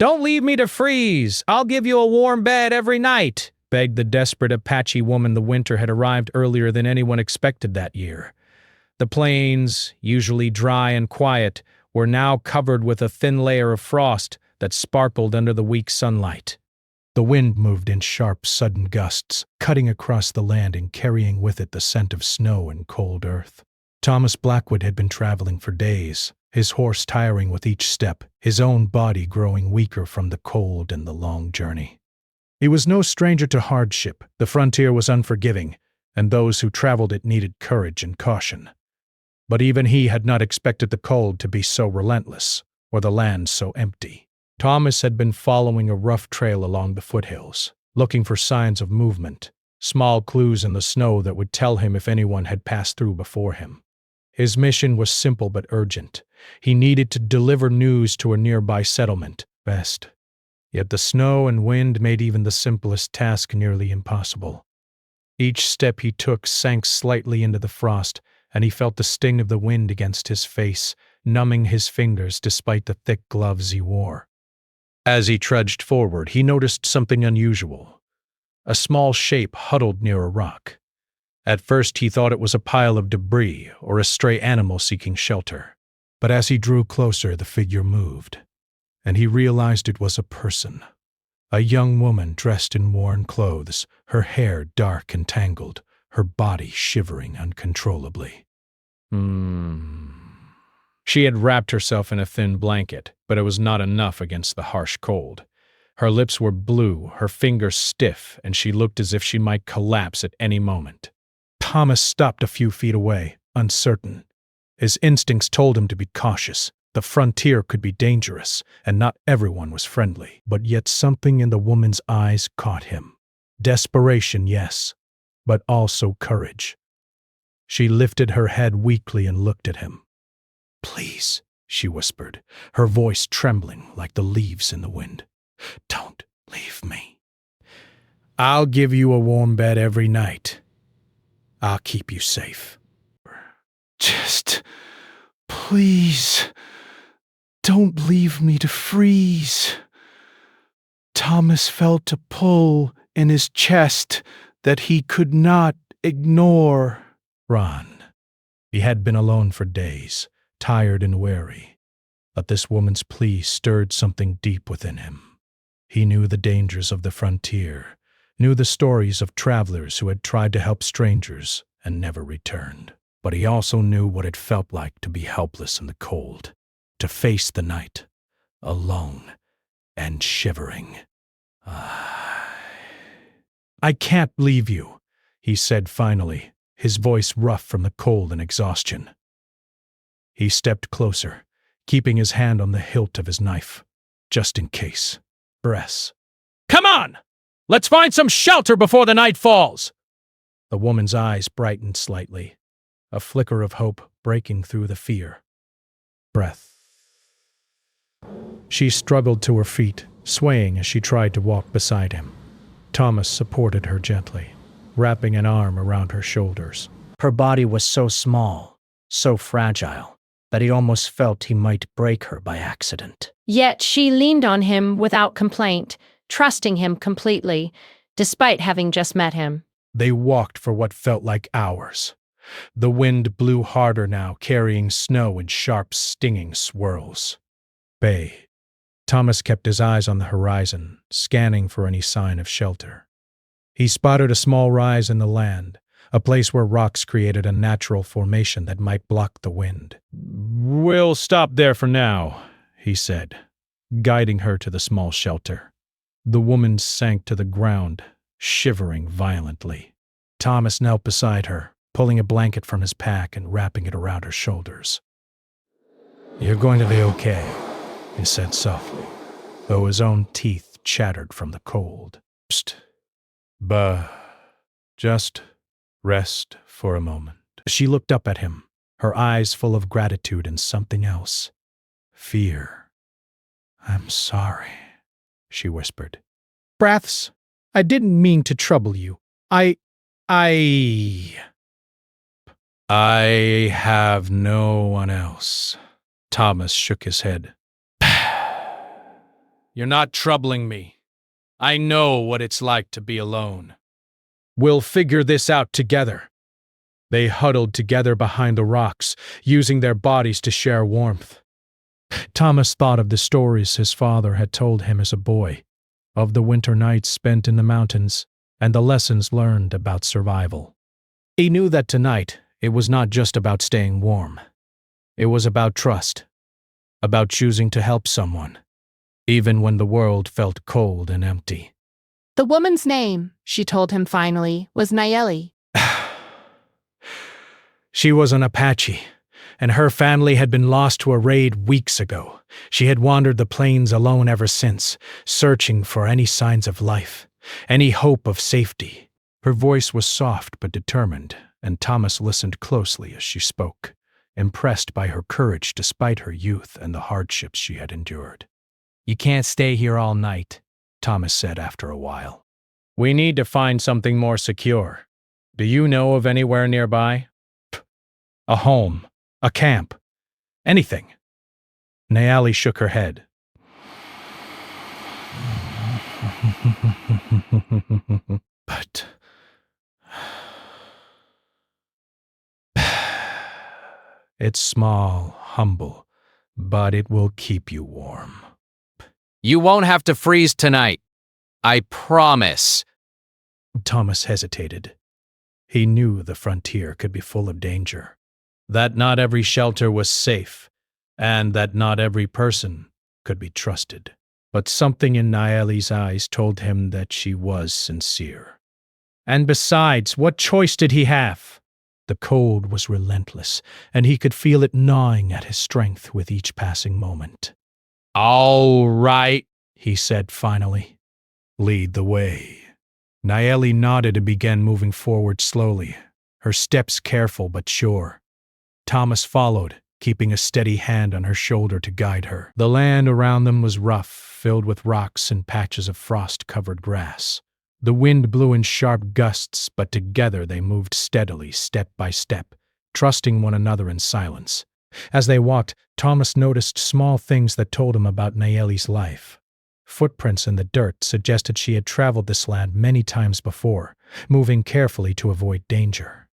"Don't leave me to freeze. I'll give you a warm bed every night," begged the desperate Apache woman. The winter had arrived earlier than anyone expected that year. The plains, usually dry and quiet, were now covered with a thin layer of frost that sparkled under the weak sunlight. The wind moved in sharp, sudden gusts, cutting across the land and carrying with it the scent of snow and cold earth. Thomas Blackwood had been traveling for days, his horse tiring with each step, his own body growing weaker from the cold and the long journey. He was no stranger to hardship. The frontier was unforgiving, and those who traveled it needed courage and caution. But even he had not expected the cold to be so relentless, or the land so empty. Thomas had been following a rough trail along the foothills, looking for signs of movement, small clues in the snow that would tell him if anyone had passed through before him. His mission was simple but urgent. He needed to deliver news to a nearby settlement, best. Yet the snow and wind made even the simplest task nearly impossible. Each step he took sank slightly into the frost, and he felt the sting of the wind against his face, numbing his fingers despite the thick gloves he wore. As he trudged forward, he noticed something unusual. A small shape huddled near a rock. At first he thought it was a pile of debris or a stray animal seeking shelter. But as he drew closer, the figure moved, and he realized it was a person. A young woman dressed in worn clothes, her hair dark and tangled, her body shivering uncontrollably. She had wrapped herself in a thin blanket, but it was not enough against the harsh cold. Her lips were blue, her fingers stiff, and she looked as if she might collapse at any moment. Thomas stopped a few feet away, uncertain. His instincts told him to be cautious. The frontier could be dangerous, and not everyone was friendly. But yet something in the woman's eyes caught him. Desperation, yes, but also courage. She lifted her head weakly and looked at him. "Please," she whispered, her voice trembling like the leaves in the wind. "Don't leave me. I'll give you a warm bed every night. I'll keep you safe. Just, please, don't leave me to freeze." Thomas felt a pull in his chest that he could not ignore. Ron. He had been alone for days, tired and weary, but this woman's plea stirred something deep within him. He knew the dangers of the frontier, knew the stories of travelers who had tried to help strangers and never returned. But he also knew what it felt like to be helpless in the cold, to face the night, alone and shivering. "I can't leave you," he said finally, his voice rough from the cold and exhaustion. He stepped closer, keeping his hand on the hilt of his knife, just in case. Breaths. "Come on! Let's find some shelter before the night falls!" The woman's eyes brightened slightly, a flicker of hope breaking through the fear. Breath. She struggled to her feet, swaying as she tried to walk beside him. Thomas supported her gently, wrapping an arm around her shoulders. Her body was so small, so fragile, that he almost felt he might break her by accident. Yet she leaned on him without complaint, trusting him completely, despite having just met him. They walked for what felt like hours. The wind blew harder now, carrying snow in sharp, stinging swirls. Bay. Thomas kept his eyes on the horizon, scanning for any sign of shelter. He spotted a small rise in the land, a place where rocks created a natural formation that might block the wind. "We'll stop there for now," he said, guiding her to the small shelter. The woman sank to the ground, shivering violently. Thomas knelt beside her, pulling a blanket from his pack and wrapping it around her shoulders. "You're going to be okay," he said softly, though his own teeth chattered from the cold. "Psst. Just rest for a moment." She looked up at him, her eyes full of gratitude and something else. Fear. "I'm sorry," she whispered. "Breaths, I didn't mean to trouble you. I have no one else." Thomas shook his head. You're not troubling me. I know what it's like to be alone. We'll figure this out together. They huddled together behind the rocks, using their bodies to share warmth. Thomas thought of the stories his father had told him as a boy, of the winter nights spent in the mountains, and the lessons learned about survival. He knew that tonight it was not just about staying warm. It was about trust, about choosing to help someone, even when the world felt cold and empty. The woman's name, she told him finally, was Nayeli. She was an Apache, and her family had been lost to a raid weeks ago. She had wandered the plains alone ever since, searching for any signs of life, any hope of safety. Her voice was soft but determined, and Thomas listened closely as she spoke, impressed by her courage despite her youth and the hardships she had endured. "You can't stay here all night," Thomas said after a while. "We need to find something more secure. Do you know of anywhere nearby? A home, a camp, anything." Nayeli shook her head. But it's small, humble, but it will keep you warm. You won't have to freeze tonight. I promise. Thomas hesitated. He knew the frontier could be full of danger, that not every shelter was safe, and that not every person could be trusted. But something in Nayeli's eyes told him that she was sincere. And besides, what choice did he have? The cold was relentless, and he could feel it gnawing at his strength with each passing moment. "All right," he said finally. "Lead the way." Nayeli nodded and began moving forward slowly, her steps careful but sure. Thomas followed, keeping a steady hand on her shoulder to guide her. The land around them was rough, filled with rocks and patches of frost-covered grass. The wind blew in sharp gusts, but together they moved steadily, step by step, trusting one another in silence. As they walked, Thomas noticed small things that told him about Nayeli's life. Footprints in the dirt suggested she had traveled this land many times before, moving carefully to avoid danger.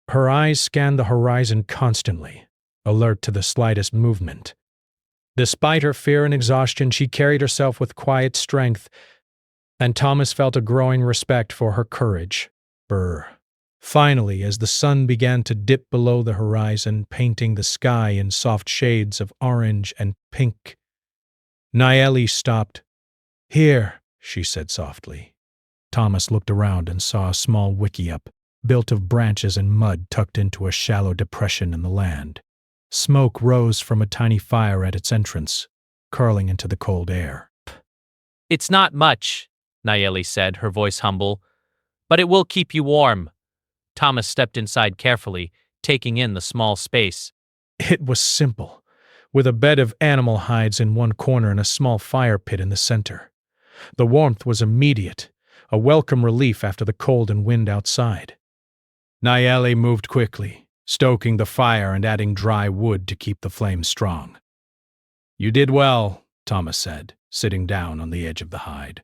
Her eyes scanned the horizon constantly, alert to the slightest movement. Despite her fear and exhaustion, she carried herself with quiet strength, and Thomas felt a growing respect for her courage. Finally, as the sun began to dip below the horizon, painting the sky in soft shades of orange and pink, Nayeli stopped. "Here," she said softly. Thomas looked around and saw a small wickiup, built of branches and mud tucked into a shallow depression in the land. Smoke rose from a tiny fire at its entrance, curling into the cold air. It's not much, Nayeli said, her voice humble, but it will keep you warm. Thomas stepped inside carefully, taking in the small space. It was simple, with a bed of animal hides in one corner and a small fire pit in the center. The warmth was immediate, a welcome relief after the cold and wind outside. Nayeli moved quickly, stoking the fire and adding dry wood to keep the flames strong. "You did well," Thomas said, sitting down on the edge of the hide.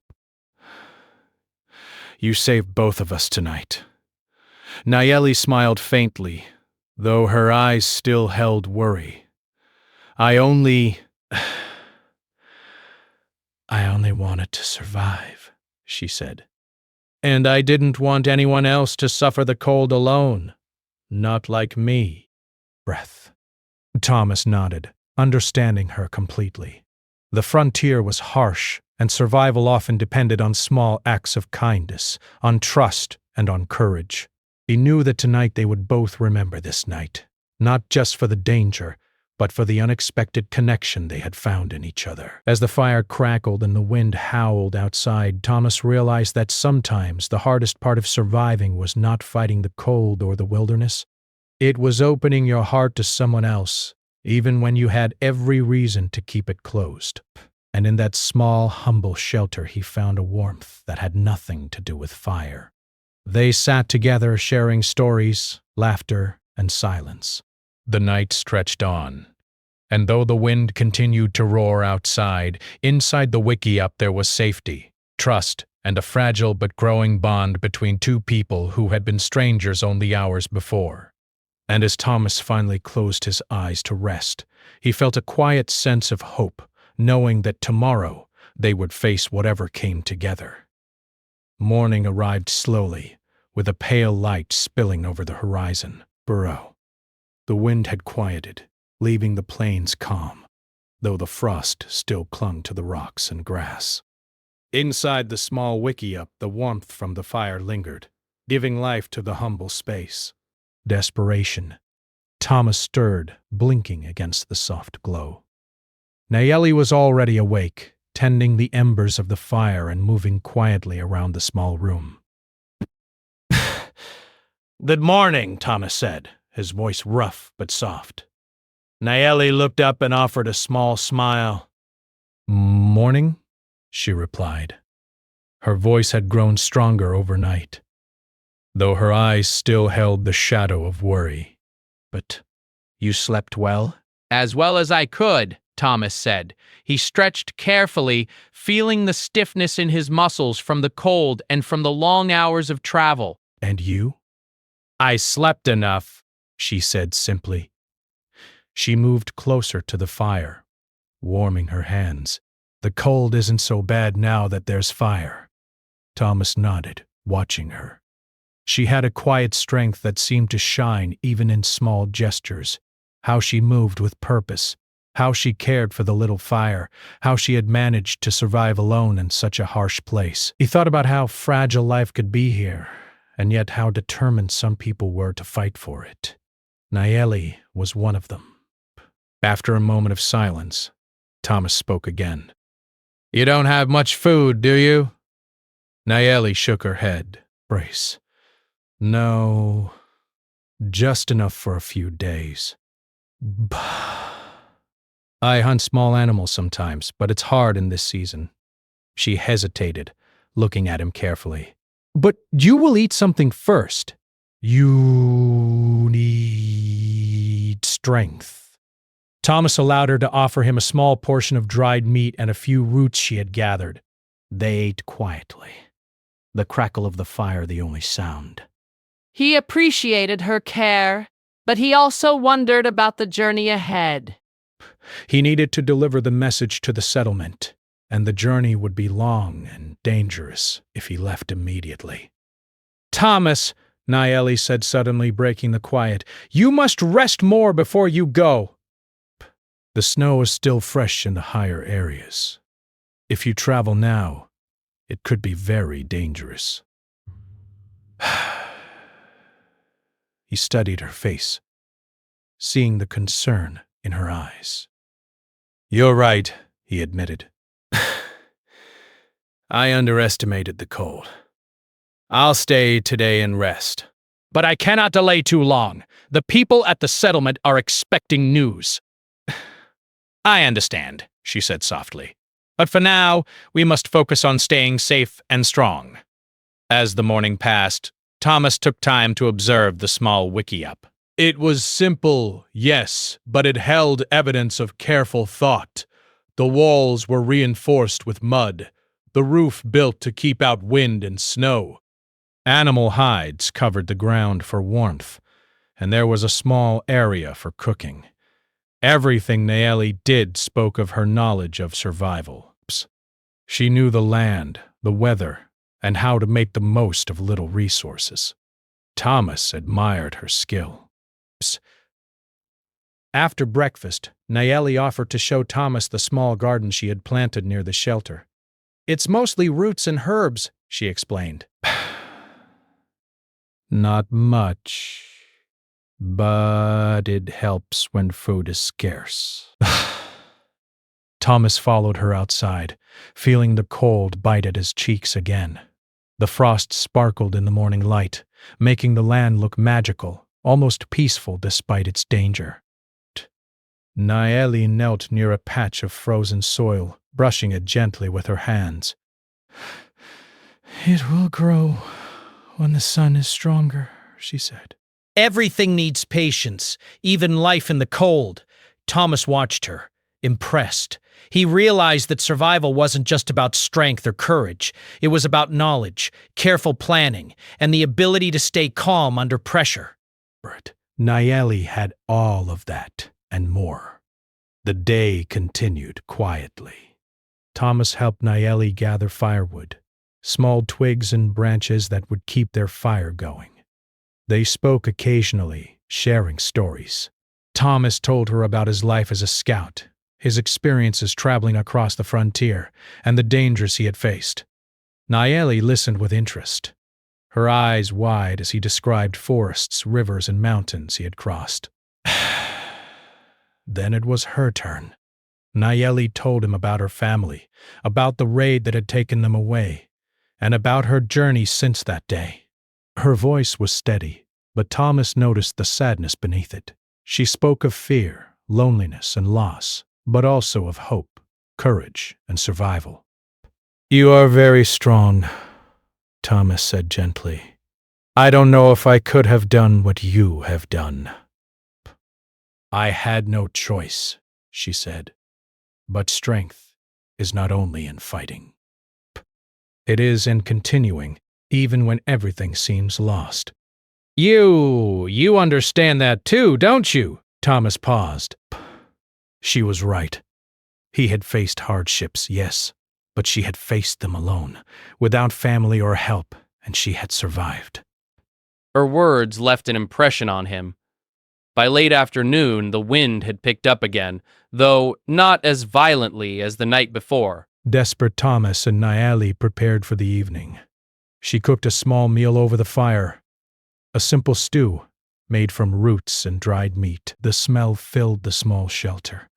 "You saved both of us tonight." Nayeli smiled faintly, though her eyes still held worry. I only wanted to survive," she said. "And I didn't want anyone else to suffer the cold alone. Not like me." Breath. Thomas nodded, understanding her completely. The frontier was harsh, and survival often depended on small acts of kindness, on trust, and on courage. He knew that tonight they would both remember this night, not just for the danger, but for the unexpected connection they had found in each other. As the fire crackled and the wind howled outside, Thomas realized that sometimes the hardest part of surviving was not fighting the cold or the wilderness. It was opening your heart to someone else, even when you had every reason to keep it closed. And in that small, humble shelter he found a warmth that had nothing to do with fire. They sat together, sharing stories, laughter, and silence. The night stretched on, And though the wind continued to roar outside, inside the wickiup there was safety, trust, and a fragile but growing bond between two people who had been strangers only hours before. And as Thomas finally closed his eyes to rest, he felt a quiet sense of hope, knowing that tomorrow they would face whatever came together. Morning arrived slowly, with a pale light spilling over the horizon. Burrow. The wind had quieted, leaving the plains calm, though the frost still clung to the rocks and grass. Inside the small wickiup, the warmth from the fire lingered, giving life to the humble space. Desperation. Thomas stirred, blinking against the soft glow. Nayeli was already awake, tending the embers of the fire and moving quietly around the small room. "Good morning," Thomas said, his voice rough but soft. Nayeli looked up and offered a small smile. "Morning?" she replied. Her voice had grown stronger overnight, though her eyes still held the shadow of worry. "But you slept well?" As well as I could, Thomas said. He stretched carefully, feeling the stiffness in his muscles from the cold and from the long hours of travel. "And you?" "I slept enough," she said simply. She moved closer to the fire, warming her hands. "The cold isn't so bad now that there's fire." Thomas nodded, watching her. She had a quiet strength that seemed to shine even in small gestures. How she moved with purpose, how she cared for the little fire, how she had managed to survive alone in such a harsh place. He thought about how fragile life could be here, and yet how determined some people were to fight for it. Nayeli was one of them. After a moment of silence, Thomas spoke again. "You don't have much food, do you?" Nayeli shook her head. "Brace. No, just enough for a few days. I hunt small animals sometimes, but it's hard in this season." She hesitated, looking at him carefully. "But you will eat something first. You need strength." Thomas allowed her to offer him a small portion of dried meat and a few roots she had gathered. They ate quietly, the crackle of the fire the only sound. He appreciated her care, but he also wondered about the journey ahead. He needed to deliver the message to the settlement, and the journey would be long and dangerous if he left immediately. "Thomas," Nayeli said suddenly, breaking the quiet, "you must rest more before you go." "The snow is still fresh in the higher areas. If you travel now, it could be very dangerous." He studied her face, seeing the concern in her eyes. "You're right," he admitted. "I underestimated the cold. I'll stay today and rest." "But I cannot delay too long. The people at the settlement are expecting news." "I understand," she said softly. "But for now, we must focus on staying safe and strong." As the morning passed, Thomas took time to observe the small wickiup. It was simple, yes, but it held evidence of careful thought. The walls were reinforced with mud, the roof built to keep out wind and snow. Animal hides covered the ground for warmth, and there was a small area for cooking. Everything Nayeli did spoke of her knowledge of survival. She knew the land, the weather, and how to make the most of little resources. Thomas admired her skill. After breakfast, Nayeli offered to show Thomas the small garden she had planted near the shelter. "It's mostly roots and herbs," she explained. "Not much, but it helps when food is scarce." Thomas followed her outside, feeling the cold bite at his cheeks again. The frost sparkled in the morning light, making the land look magical, almost peaceful despite its danger. Nayeli knelt near a patch of frozen soil, brushing it gently with her hands. "It will grow when the sun is stronger," she said. "Everything needs patience, even life in the cold. Thomas watched her, impressed. He realized that survival wasn't just about strength or courage. It was about knowledge, careful planning, and the ability to stay calm under pressure. Nayeli had all of that and more. The day continued quietly. Thomas helped Nayeli gather firewood, small twigs and branches that would keep their fire going. They spoke occasionally, sharing stories. Thomas told her about his life as a scout, his experiences traveling across the frontier, and the dangers he had faced. Nayeli listened with interest, her eyes wide as he described forests, rivers, and mountains he had crossed. Then it was her turn. Nayeli told him about her family, about the raid that had taken them away, and about her journey since that day. Her voice was steady, but Thomas noticed the sadness beneath it. She spoke of fear, loneliness, and loss, but also of hope, courage, and survival. "You are very strong," Thomas said gently. "I don't know if I could have done what you have done." "I had no choice," she said. "But strength is not only in fighting. It is in continuing, even when everything seems lost." You understand that too, don't you?" Thomas paused. She was right. He had faced hardships, yes, but she had faced them alone, without family or help, and she had survived. Her words left an impression on him. By late afternoon, the wind had picked up again, though not as violently as the night before. Desperate Thomas and Nayeli prepared for the evening. She cooked a small meal over the fire, a simple stew made from roots and dried meat. The smell filled the small shelter,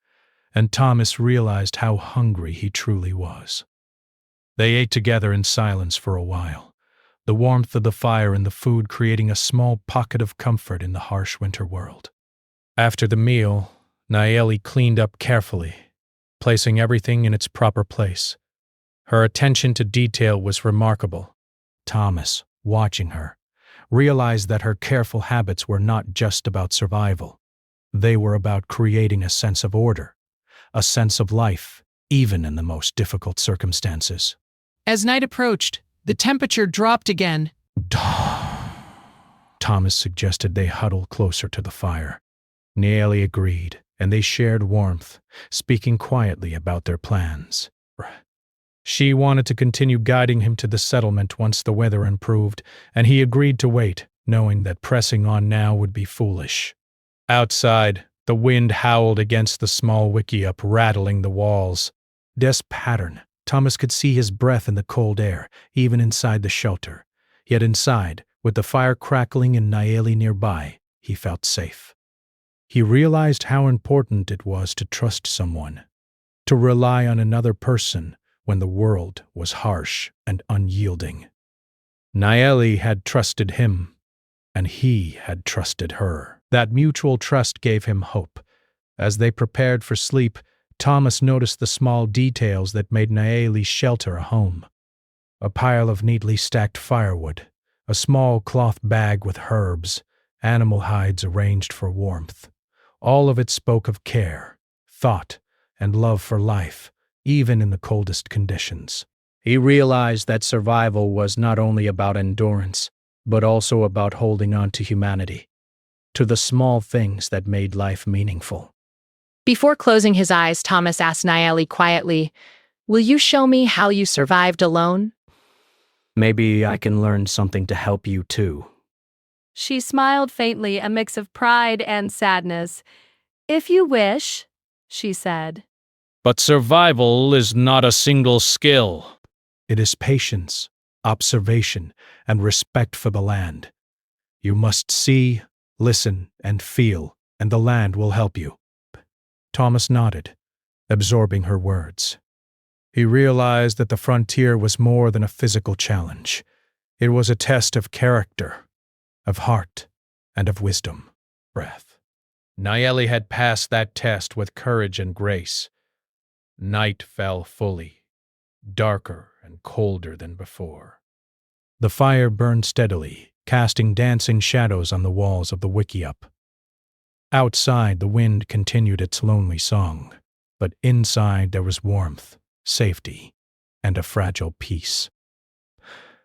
and Thomas realized how hungry he truly was. They ate together in silence for a while, the warmth of the fire and the food creating a small pocket of comfort in the harsh winter world. After the meal, Nayeli cleaned up carefully, placing everything in its proper place. Her attention to detail was remarkable. Thomas, watching her, realized that her careful habits were not just about survival. They were about creating a sense of order, a sense of life, even in the most difficult circumstances. As night approached, the temperature dropped again. Thomas suggested they huddle closer to the fire. Nayeli agreed, and they shared warmth, speaking quietly about their plans. She wanted to continue guiding him to the settlement once the weather improved, and he agreed to wait, knowing that pressing on now would be foolish. Outside, the wind howled against the small wickiup, rattling the walls. This pattern. Thomas could see his breath in the cold air, even inside the shelter. Yet inside, with the fire crackling and Nayeli nearby, he felt safe. He realized how important it was to trust someone, to rely on another person when the world was harsh and unyielding. Nayeli had trusted him, and he had trusted her. That mutual trust gave him hope. As they prepared for sleep, Thomas noticed the small details that made Nayeli's shelter a home. A pile of neatly stacked firewood, a small cloth bag with herbs, animal hides arranged for warmth. All of it spoke of care, thought, and love for life, even in the coldest conditions. He realized that survival was not only about endurance, but also about holding on to humanity, to the small things that made life meaningful. Before closing his eyes, Thomas asked Nayeli quietly, "Will you show me how you survived alone?" Maybe I can learn something to help you too. She smiled faintly, a mix of pride and sadness. "If you wish," she said. But survival is not a single skill. It is patience, observation, and respect for the land. You must see, listen, and feel, and the land will help you. Thomas nodded, absorbing her words. He realized that the frontier was more than a physical challenge. It was a test of character, of heart, and of wisdom. Breath. Nayeli had passed that test with courage and grace. Night fell fully, darker and colder than before. The fire burned steadily, casting dancing shadows on the walls of the wickiup. Outside, the wind continued its lonely song, but inside there was warmth, safety, and a fragile peace.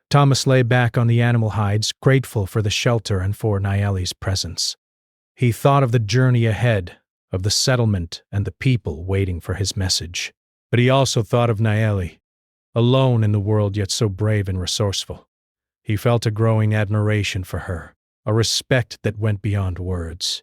Thomas lay back on the animal hides, grateful for the shelter and for Nayeli's presence. He thought of the journey ahead, of the settlement and the people waiting for his message. But he also thought of Nayeli, alone in the world yet so brave and resourceful. He felt a growing admiration for her, a respect that went beyond words.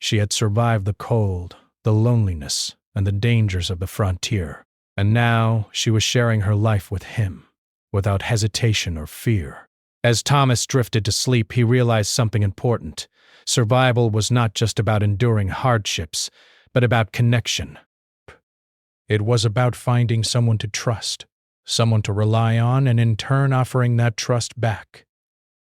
She had survived the cold, the loneliness, and the dangers of the frontier, and now she was sharing her life with him, without hesitation or fear. As Thomas drifted to sleep, he realized something important. Survival was not just about enduring hardships, but about connection. It was about finding someone to trust, someone to rely on, and in turn offering that trust back.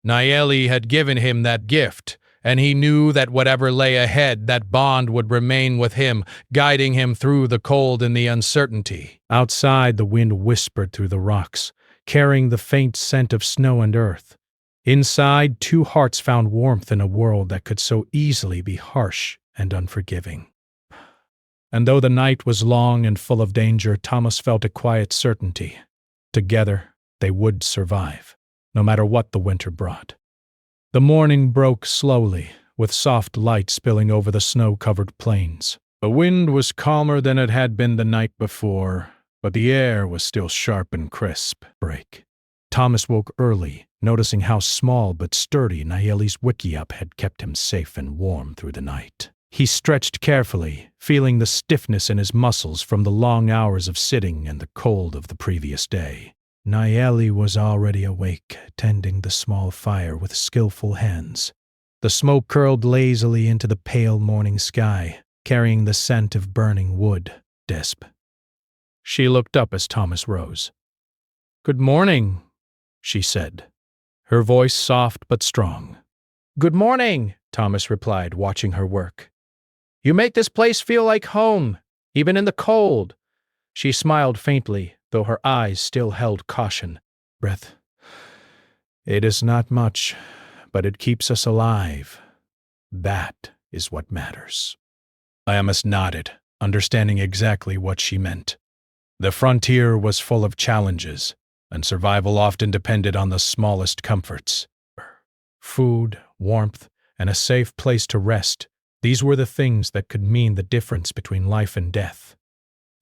Nayeli had given him that gift, and he knew that whatever lay ahead, that bond would remain with him, guiding him through the cold and the uncertainty. Outside, the wind whispered through the rocks, carrying the faint scent of snow and earth. Inside, two hearts found warmth in a world that could so easily be harsh and unforgiving. And though the night was long and full of danger, Thomas felt a quiet certainty. Together, they would survive, no matter what the winter brought. The morning broke slowly, with soft light spilling over the snow-covered plains. The wind was calmer than it had been the night before, but the air was still sharp and crisp. Thomas woke early, noticing how small but sturdy Nayeli's wickiup had kept him safe and warm through the night. He stretched carefully, feeling the stiffness in his muscles from the long hours of sitting and the cold of the previous day. Nayeli was already awake, tending the small fire with skillful hands. The smoke curled lazily into the pale morning sky, carrying the scent of burning wood. She looked up as Thomas rose. "Good morning," she said, her voice soft but strong. "Good morning," Thomas replied, watching her work. "You make this place feel like home, even in the cold." She smiled faintly, though her eyes still held caution. "It is not much, but it keeps us alive. That is what matters." Thomas nodded, understanding exactly what she meant. The frontier was full of challenges, and survival often depended on the smallest comforts. Food, warmth, and a safe place to rest, these were the things that could mean the difference between life and death.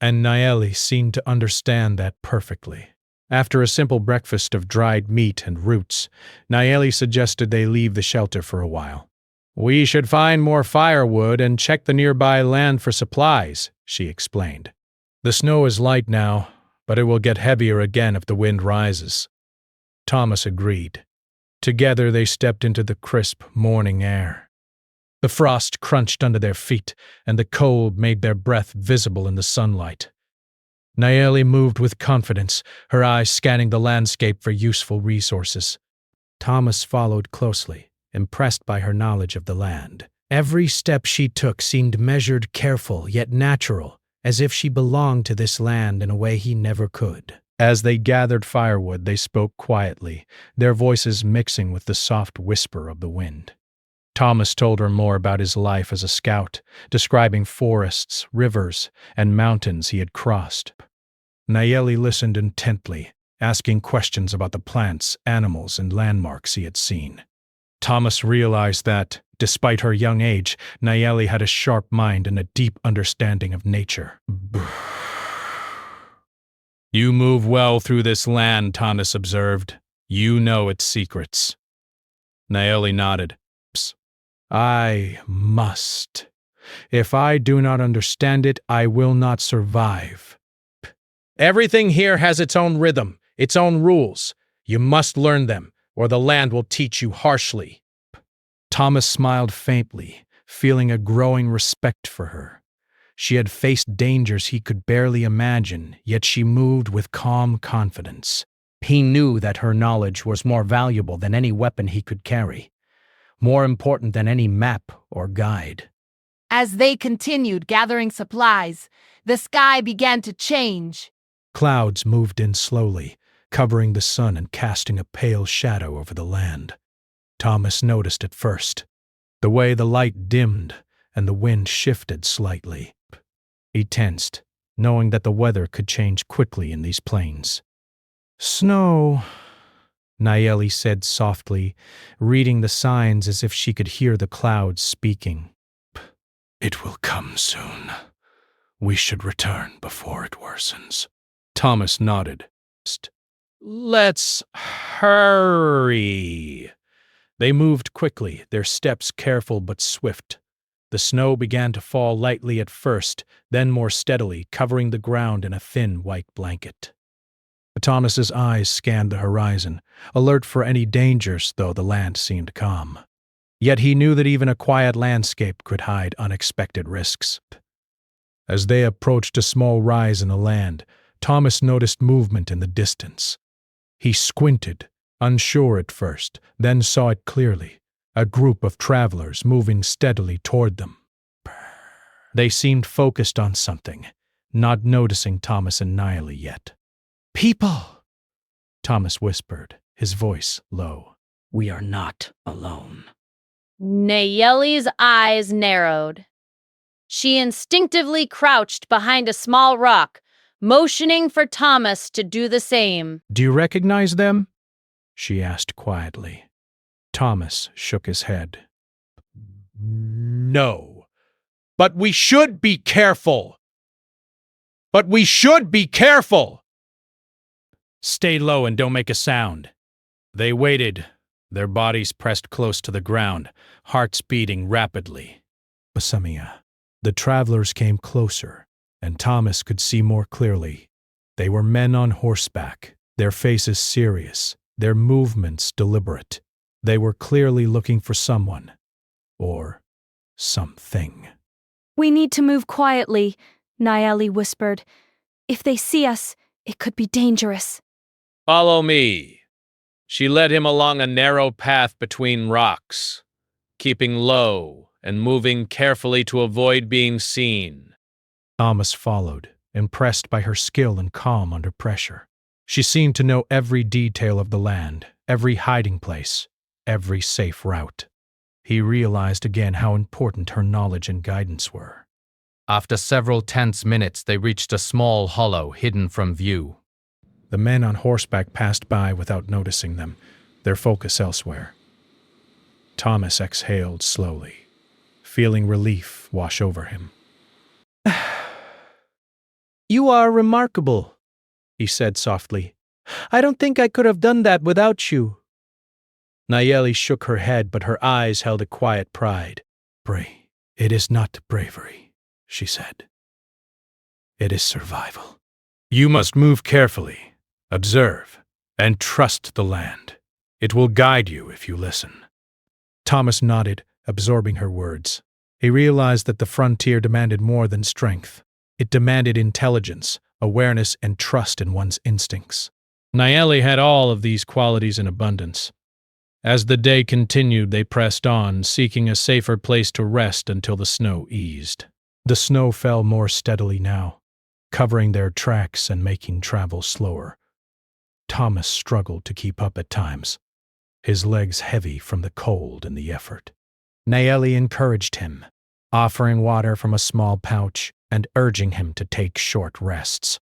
And Nayeli seemed to understand that perfectly. After a simple breakfast of dried meat and roots, Nayeli suggested they leave the shelter for a while. "We should find more firewood and check the nearby land for supplies," she explained. "The snow is light now, but it will get heavier again if the wind rises." Thomas agreed. Together they stepped into the crisp morning air. The frost crunched under their feet, and the cold made their breath visible in the sunlight. Nayeli moved with confidence, her eyes scanning the landscape for useful resources. Thomas followed closely, impressed by her knowledge of the land. Every step she took seemed measured, careful, yet natural, as if she belonged to this land in a way he never could. As they gathered firewood, they spoke quietly, their voices mixing with the soft whisper of the wind. Thomas told her more about his life as a scout, describing forests, rivers, and mountains he had crossed. Nayeli listened intently, asking questions about the plants, animals, and landmarks he had seen. Thomas realized that, despite her young age, Nayeli had a sharp mind and a deep understanding of nature. "You move well through this land," Thomas observed. "You know its secrets." Nayeli nodded. "I must. If I do not understand it, I will not survive. Everything here has its own rhythm, its own rules. You must learn them, or the land will teach you harshly." Thomas smiled faintly, feeling a growing respect for her. She had faced dangers he could barely imagine, yet she moved with calm confidence. He knew that her knowledge was more valuable than any weapon he could carry, more important than any map or guide. As they continued gathering supplies, the sky began to change. Clouds moved in slowly, covering the sun and casting a pale shadow over the land. Thomas noticed it first. The way the light dimmed, and the wind shifted slightly. He tensed, knowing that the weather could change quickly in these plains. "Snow," Nayeli said softly, reading the signs as if she could hear the clouds speaking. "It will come soon. We should return before it worsens." Thomas nodded. "Let's hurry." They moved quickly, their steps careful but swift. The snow began to fall lightly at first, then more steadily, covering the ground in a thin white blanket. Thomas's eyes scanned the horizon, alert for any dangers, though the land seemed calm. Yet he knew that even a quiet landscape could hide unexpected risks. As they approached a small rise in the land, Thomas noticed movement in the distance. He squinted, unsure at first, then saw it clearly, a group of travelers moving steadily toward them. They seemed focused on something, not noticing Thomas and Nayeli yet. "People!" Thomas whispered, his voice low. "We are not alone." Nayeli's eyes narrowed. She instinctively crouched behind a small rock, motioning for Thomas to do the same. "Do you recognize them?" she asked quietly. Thomas shook his head. "No. But we should be careful. Stay low and don't make a sound." They waited, their bodies pressed close to the ground, hearts beating rapidly. Basamia. The travelers came closer, and Thomas could see more clearly. They were men on horseback, their faces serious, their movements deliberate. They were clearly looking for someone, or something. "We need to move quietly," Nayeli whispered. "If they see us, it could be dangerous." Follow me. She led him along a narrow path between rocks, keeping low and moving carefully to avoid being seen. Thomas followed, impressed by her skill and calm under pressure. She seemed to know every detail of the land, every hiding place, every safe route. He realized again how important her knowledge and guidance were. After several tense minutes, they reached a small hollow hidden from view. The men on horseback passed by without noticing them, their focus elsewhere. Thomas exhaled slowly, feeling relief wash over him. "You are remarkable," he said softly. "I don't think I could have done that without you." Nayeli shook her head, but her eyes held a quiet pride. "It is not bravery," she said. "It is survival. You must move carefully, observe, and trust the land. It will guide you if you listen." Thomas nodded, absorbing her words. He realized that the frontier demanded more than strength. It demanded intelligence, awareness, and trust in one's instincts. Nayeli had all of these qualities in abundance. As the day continued, they pressed on, seeking a safer place to rest until the snow eased. The snow fell more steadily now, covering their tracks and making travel slower. Thomas struggled to keep up at times, his legs heavy from the cold and the effort. Nayeli encouraged him, offering water from a small pouch and urging him to take short rests.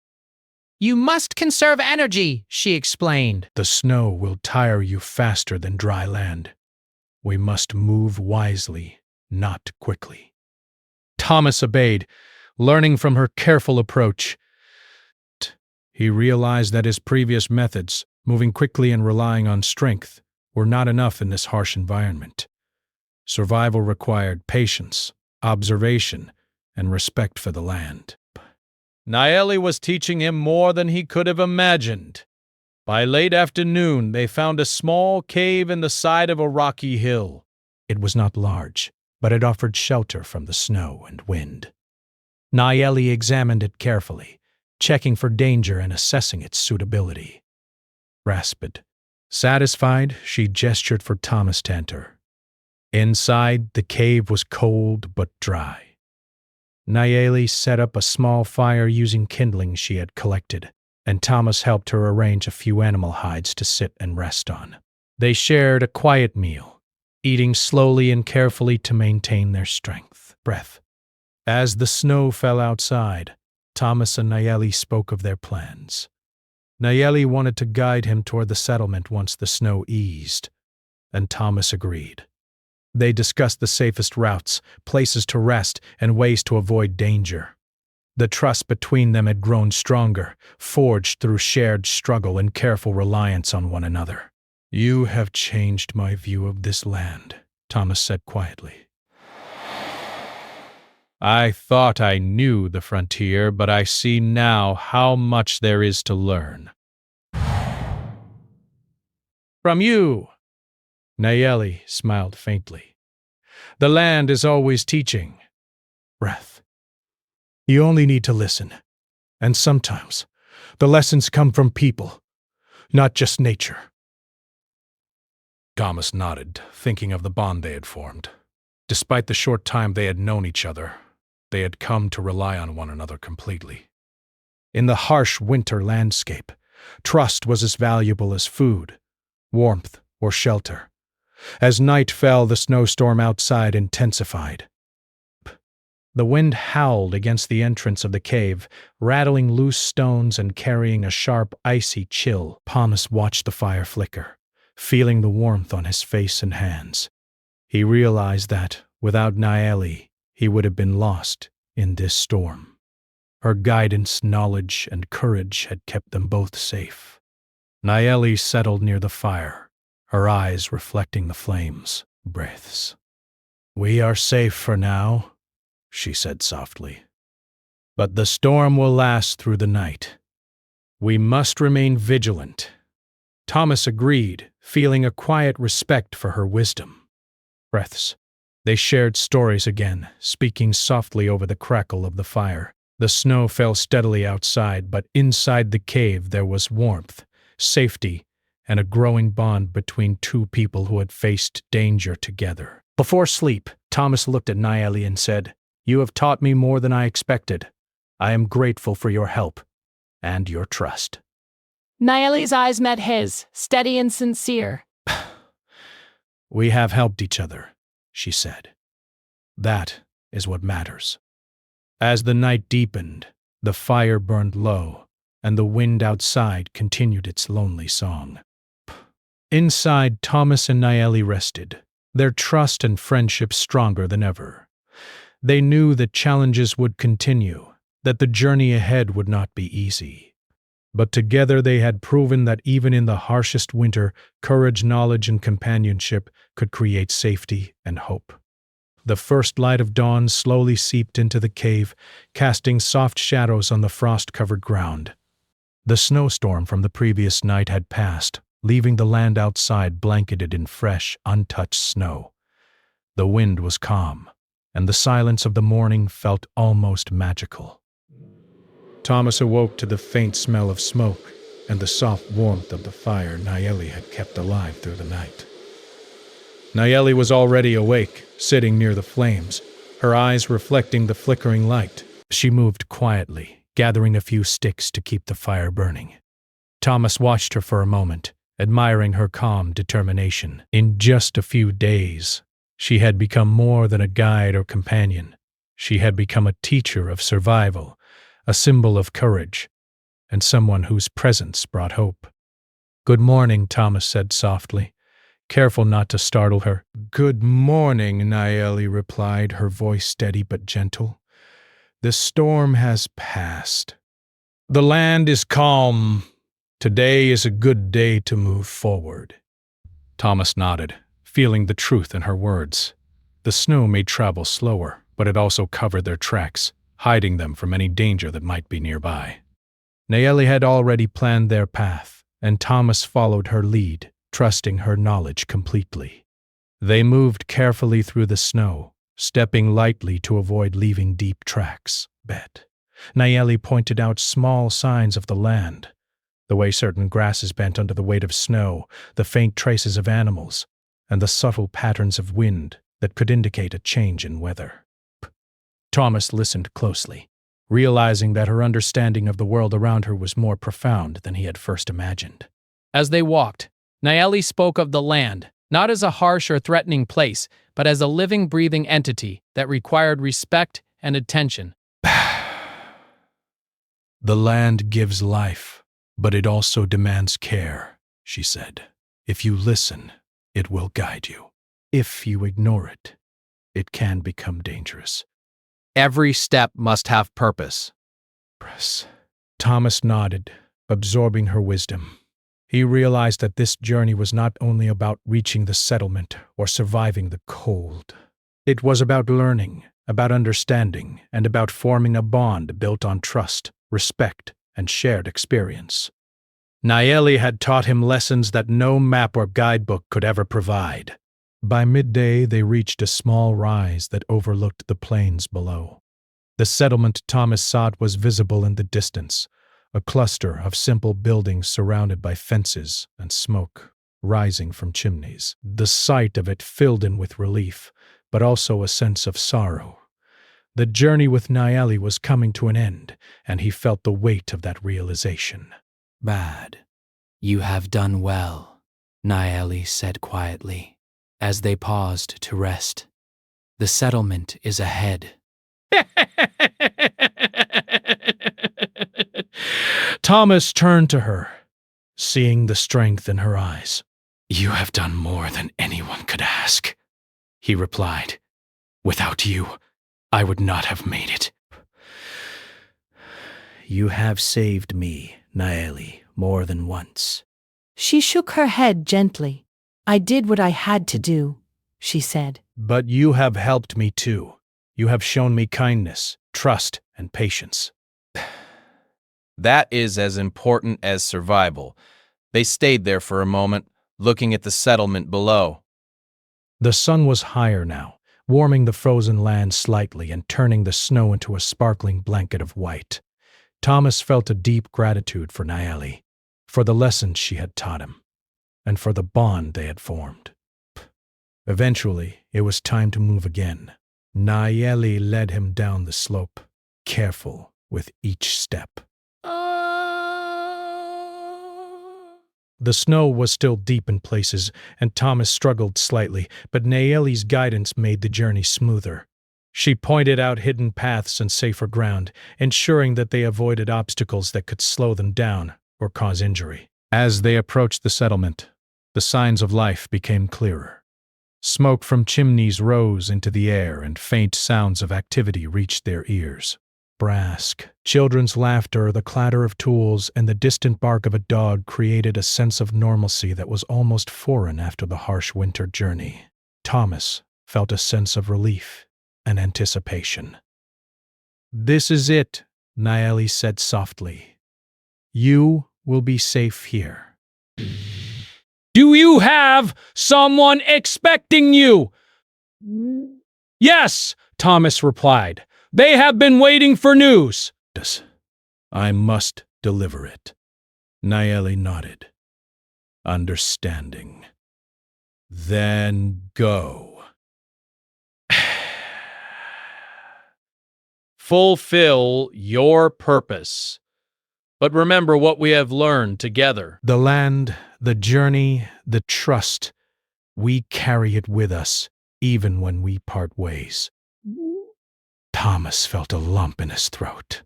You must conserve energy, she explained. "The snow will tire you faster than dry land. We must move wisely, not quickly." Thomas obeyed, learning from her careful approach. He realized that his previous methods, moving quickly and relying on strength, were not enough in this harsh environment. Survival required patience, observation, and respect for the land. Nayeli was teaching him more than he could have imagined. By late afternoon, they found a small cave in the side of a rocky hill. It was not large, but it offered shelter from the snow and wind. Nayeli examined it carefully, checking for danger and assessing its suitability. Raspid. Satisfied, she gestured for Thomas to enter. Inside, the cave was cold but dry. Nayeli set up a small fire using kindling she had collected, and Thomas helped her arrange a few animal hides to sit and rest on. They shared a quiet meal, eating slowly and carefully to maintain their breath. As the snow fell outside, Thomas and Nayeli spoke of their plans. Nayeli wanted to guide him toward the settlement once the snow eased, and Thomas agreed. They discussed the safest routes, places to rest, and ways to avoid danger. The trust between them had grown stronger, forged through shared struggle and careful reliance on one another. "You have changed my view of this land," Thomas said quietly. "I thought I knew the frontier, but I see now how much there is to learn." "From you," Nayeli smiled faintly. "The land is always teaching." Breath. "You only need to listen. And sometimes, the lessons come from people, not just nature." Thomas nodded, thinking of the bond they had formed. Despite the short time they had known each other, they had come to rely on one another completely. In the harsh winter landscape, trust was as valuable as food, warmth, or shelter. As night fell, the snowstorm outside intensified. The wind howled against the entrance of the cave, rattling loose stones and carrying a sharp, icy chill. Thomas watched the fire flicker, feeling the warmth on his face and hands. He realized that, without Nayeli, he would have been lost in this storm. Her guidance, knowledge, and courage had kept them both safe. Nayeli settled near the fire, her eyes reflecting the flames. Breaths. "We are safe for now," she said softly. "But the storm will last through the night. We must remain vigilant." Thomas agreed, feeling a quiet respect for her wisdom. Breaths. They shared stories again, speaking softly over the crackle of the fire. The snow fell steadily outside, but inside the cave there was warmth, safety, and a growing bond between two people who had faced danger together. Before sleep, Thomas looked at Nayeli and said, "You have taught me more than I expected. I am grateful for your help and your trust." Nayeli's eyes met his, steady and sincere. "We have helped each other," she said. "That is what matters." As the night deepened, the fire burned low, and the wind outside continued its lonely song. Inside, Thomas and Nayeli rested, their trust and friendship stronger than ever. They knew that challenges would continue, that the journey ahead would not be easy. But together they had proven that even in the harshest winter, courage, knowledge, and companionship could create safety and hope. The first light of dawn slowly seeped into the cave, casting soft shadows on the frost-covered ground. The snowstorm from the previous night had passed, leaving the land outside blanketed in fresh, untouched snow. The wind was calm, and the silence of the morning felt almost magical. Thomas awoke to the faint smell of smoke and the soft warmth of the fire Nayeli had kept alive through the night. Nayeli was already awake, sitting near the flames, her eyes reflecting the flickering light. She moved quietly, gathering a few sticks to keep the fire burning. Thomas watched her for a moment, admiring her calm determination. In just a few days, she had become more than a guide or companion. She had become a teacher of survival, a symbol of courage, and someone whose presence brought hope. "Good morning," Thomas said softly, careful not to startle her. "Good morning," Nayeli replied, her voice steady but gentle. "The storm has passed. The land is calm. Today is a good day to move forward." Thomas nodded, feeling the truth in her words. The snow made travel slower, but it also covered their tracks, hiding them from any danger that might be nearby. Nayeli had already planned their path, and Thomas followed her lead, trusting her knowledge completely. They moved carefully through the snow, stepping lightly to avoid leaving deep tracks. Nayeli pointed out small signs of the land, the way certain grasses bent under the weight of snow, the faint traces of animals, and the subtle patterns of wind that could indicate a change in weather. Thomas listened closely, realizing that her understanding of the world around her was more profound than he had first imagined. As they walked, Nayeli spoke of the land, not as a harsh or threatening place, but as a living, breathing entity that required respect and attention. The land gives life, but it also demands care, she said. If you listen, it will guide you. If you ignore it, it can become dangerous. Every step must have purpose. Thomas nodded, absorbing her wisdom. He realized that this journey was not only about reaching the settlement or surviving the cold. It was about learning, about understanding, and about forming a bond built on trust, respect, and shared experience. Nayeli had taught him lessons that no map or guidebook could ever provide. By midday, they reached a small rise that overlooked the plains below. The settlement Thomas sought was visible in the distance, a cluster of simple buildings surrounded by fences and smoke rising from chimneys. The sight of it filled him with relief, but also a sense of sorrow. The journey with Nayeli was coming to an end, and he felt the weight of that realization. "Bad. You have done well," Nayeli said quietly, as they paused to rest. "The settlement is ahead." Thomas turned to her, seeing the strength in her eyes. "You have done more than anyone could ask," he replied. "Without you, I would not have made it." "You have saved me, Nayeli, more than once." She shook her head gently. "I did what I had to do," she said. "But you have helped me too. You have shown me kindness, trust, and patience." That is as important as survival. They stayed there for a moment, looking at the settlement below. The sun was higher now, warming the frozen land slightly and turning the snow into a sparkling blanket of white. Thomas felt a deep gratitude for Nayeli, for the lessons she had taught him, and for the bond they had formed. Eventually, it was time to move again. Nayeli led him down the slope, careful with each step. The snow was still deep in places, and Thomas struggled slightly, but Nayeli's guidance made the journey smoother. She pointed out hidden paths and safer ground, ensuring that they avoided obstacles that could slow them down or cause injury. As they approached the settlement, the signs of life became clearer. Smoke from chimneys rose into the air, and faint sounds of activity reached their ears. Brass, children's laughter, the clatter of tools, and the distant bark of a dog created a sense of normalcy that was almost foreign after the harsh winter journey. Thomas felt a sense of relief and anticipation. "This is it," Nayeli said softly. "You will be safe here." Do you have someone expecting you? Yes, Thomas replied. They have been waiting for news. "I must deliver it." Nayeli nodded, understanding. "Then go." Fulfill your purpose. But remember what we have learned together. The land, the journey, the trust, we carry it with us, even when we part ways. Thomas felt a lump in his throat.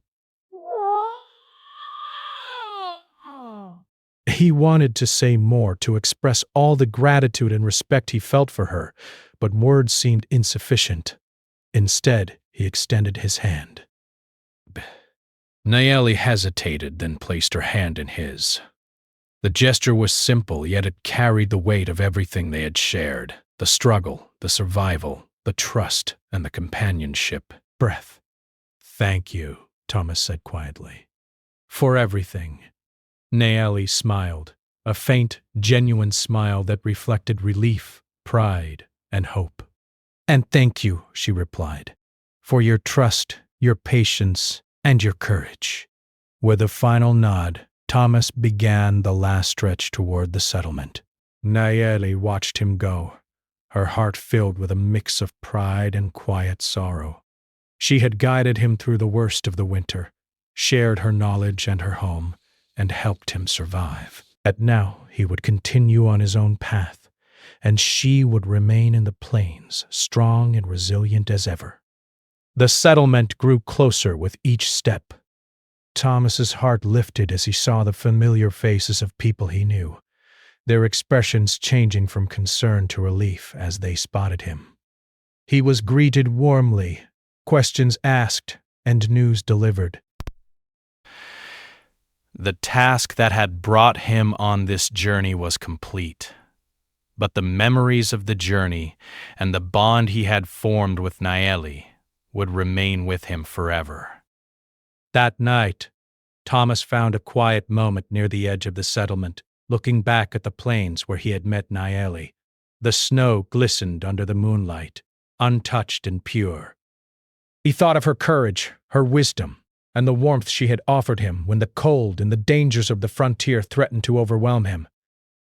He wanted to say more, to express all the gratitude and respect he felt for her, but words seemed insufficient. Instead, he extended his hand. Nayeli hesitated, then placed her hand in his. The gesture was simple, yet it carried the weight of everything they had shared: the struggle, the survival, the trust, and the companionship. Breath. "Thank you," Thomas said quietly. "For everything." Nayeli smiled, a faint, genuine smile that reflected relief, pride, and hope. "And thank you," she replied, "for your trust, your patience, and your courage." With a final nod, Thomas began the last stretch toward the settlement. Nayeli watched him go, her heart filled with a mix of pride and quiet sorrow. She had guided him through the worst of the winter, shared her knowledge and her home, and helped him survive. And now he would continue on his own path, and she would remain in the plains, strong and resilient as ever. The settlement grew closer with each step. Thomas's heart lifted as he saw the familiar faces of people he knew, their expressions changing from concern to relief as they spotted him. He was greeted warmly, questions asked, and news delivered. The task that had brought him on this journey was complete, but the memories of the journey and the bond he had formed with Naeli would remain with him forever. That night, Thomas found a quiet moment near the edge of the settlement, looking back at the plains where he had met Naeli. The snow glistened under the moonlight, untouched and pure. He thought of her courage, her wisdom, and the warmth she had offered him when the cold and the dangers of the frontier threatened to overwhelm him.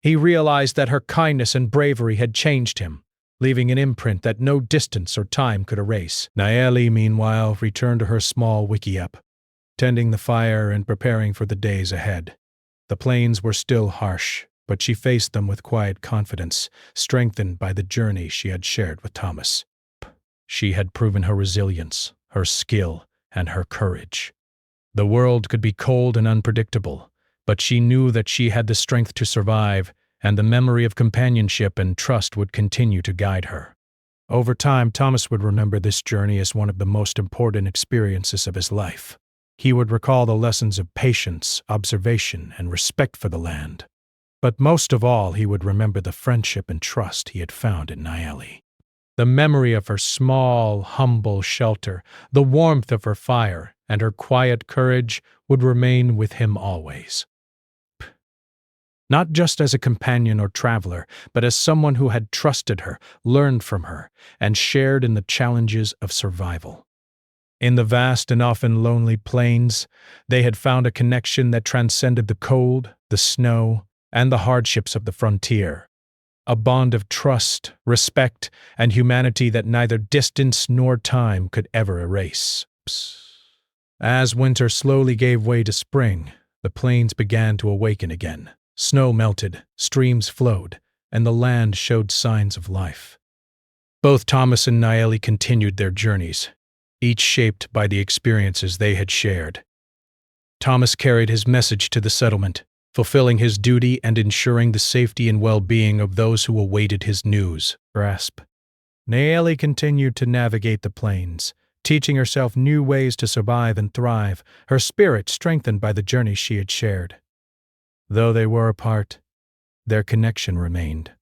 He realized that her kindness and bravery had changed him, leaving an imprint that no distance or time could erase. Naeli, meanwhile, returned to her small wickiup, tending the fire and preparing for the days ahead. The plains were still harsh, but she faced them with quiet confidence, strengthened by the journey she had shared with Thomas. She had proven her resilience, her skill, and her courage. The world could be cold and unpredictable, but she knew that she had the strength to survive, and the memory of companionship and trust would continue to guide her. Over time, Thomas would remember this journey as one of the most important experiences of his life. He would recall the lessons of patience, observation, and respect for the land. But most of all, he would remember the friendship and trust he had found in Naeli. The memory of her small, humble shelter, the warmth of her fire, and her quiet courage would remain with him always. Not just as a companion or traveler, but as someone who had trusted her, learned from her, and shared in the challenges of survival. In the vast and often lonely plains, they had found a connection that transcended the cold, the snow, and the hardships of the frontier. A bond of trust, respect, and humanity that neither distance nor time could ever erase. As winter slowly gave way to spring, the plains began to awaken again. Snow melted, streams flowed, and the land showed signs of life. Both Thomas and Naeli continued their journeys, each shaped by the experiences they had shared. Thomas carried his message to the settlement, fulfilling his duty and ensuring the safety and well-being of those who awaited his news. Naeli continued to navigate the plains, teaching herself new ways to survive and thrive, her spirit strengthened by the journey she had shared. Though they were apart, their connection remained.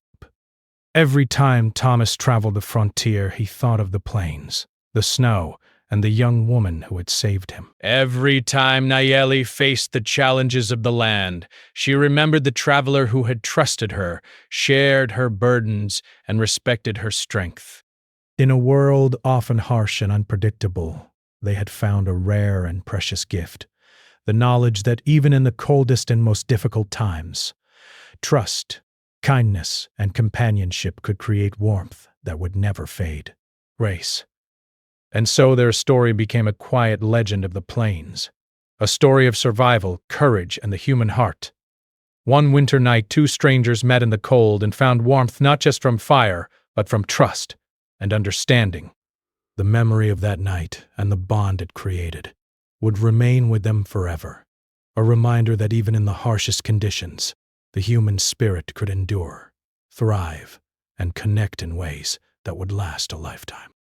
Every time Thomas traveled the frontier, he thought of the plains, the snow, and the young woman who had saved him. Every time Naeli faced the challenges of the land, she remembered the traveler who had trusted her, shared her burdens, and respected her strength. In a world often harsh and unpredictable, they had found a rare and precious gift, the knowledge that even in the coldest and most difficult times, trust, kindness, and companionship could create warmth that would never fade. And so their story became a quiet legend of the plains, a story of survival, courage, and the human heart. One winter night, two strangers met in the cold and found warmth not just from fire, but from trust and understanding. The memory of that night and the bond it created would remain with them forever, a reminder that even in the harshest conditions, the human spirit could endure, thrive, and connect in ways that would last a lifetime.